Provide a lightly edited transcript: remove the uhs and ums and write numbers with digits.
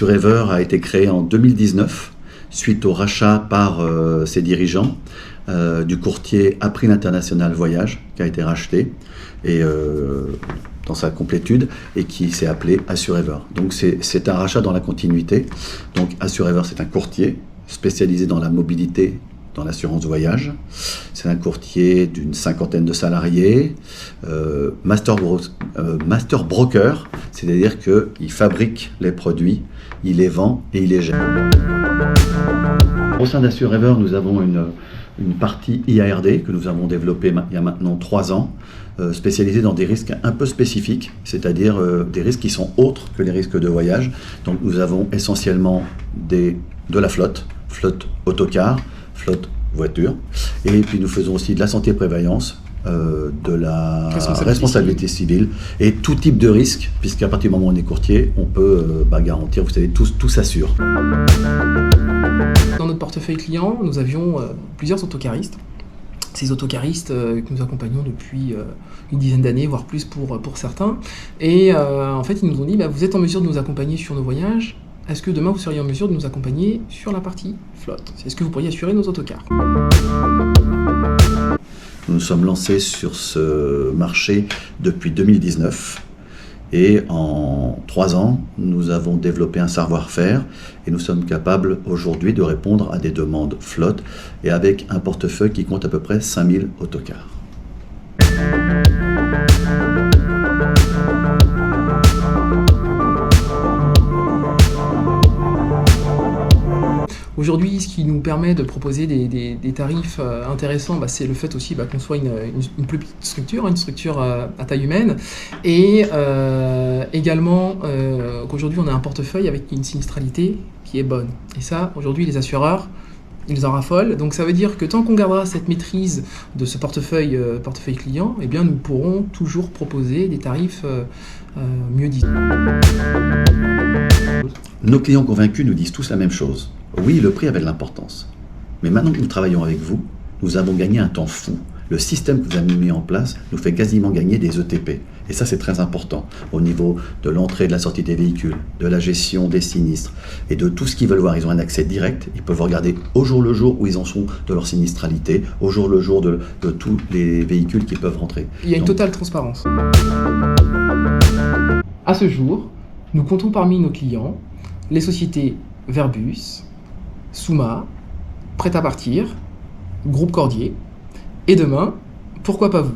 AssureEver a été créé en 2019 suite au rachat par ses dirigeants du courtier April International Voyage qui a été racheté et dans sa complétude et qui s'est appelé AssureEver. Donc c'est un rachat dans la continuité. Donc AssureEver, c'est un courtier spécialisé dans la mobilité, dans l'assurance voyage. C'est un courtier d'une 50aine de salariés, master broker, c'est-à-dire qu'il fabrique les produits, il les vend et il les gère. Au sein d'AssureEver, nous avons une partie IARD que nous avons développée il y a maintenant 3 ans, spécialisée dans des risques un peu spécifiques, c'est-à-dire des risques qui sont autres que les risques de voyage. Donc nous avons essentiellement de la flotte autocar, flotte voiture, et puis nous faisons aussi de la santé et prévoyance, de la responsabilité civile et tout type de risque, puisqu'à partir du moment où on est courtier, on peut garantir, vous savez, tout s'assure. Dans notre portefeuille client, nous avions plusieurs autocaristes. Ces autocaristes que nous accompagnons depuis une dizaine d'années, voire plus pour certains. Et en fait, ils nous ont dit, vous êtes en mesure de nous accompagner sur nos voyages. Est-ce que demain, vous seriez en mesure de nous accompagner sur la partie flotte? Est-ce que vous pourriez assurer nos autocars? Nous nous sommes lancés sur ce marché depuis 2019 et en 3 ans, nous avons développé un savoir-faire et nous sommes capables aujourd'hui de répondre à des demandes flotte et avec un portefeuille qui compte à peu près 5000 autocars. Aujourd'hui, ce qui nous permet de proposer des tarifs intéressants, c'est le fait aussi qu'on soit une plus petite structure, une structure à taille humaine, et également qu'aujourd'hui on a un portefeuille avec une sinistralité qui est bonne. Et ça, aujourd'hui, les assureurs, ils en raffolent. Donc ça veut dire que tant qu'on gardera cette maîtrise de ce portefeuille client, eh bien nous pourrons toujours proposer des tarifs mieux dits. Nos clients convaincus nous disent tous la même chose. Oui, le prix avait de l'importance. Mais maintenant que nous travaillons avec vous, nous avons gagné un temps fou. Le système que vous avez mis en place nous fait quasiment gagner des ETP. Et ça, c'est très important au niveau de l'entrée et de la sortie des véhicules, de la gestion des sinistres et de tout ce qu'ils veulent voir. Ils ont un accès direct. Ils peuvent regarder au jour le jour où ils en sont de leur sinistralité, au jour le jour de tous les véhicules qui peuvent rentrer. Il y a une totale transparence. À ce jour, nous comptons parmi nos clients les sociétés Verbus, Souma, Prêt à partir, Groupe Cordier, et demain, pourquoi pas vous?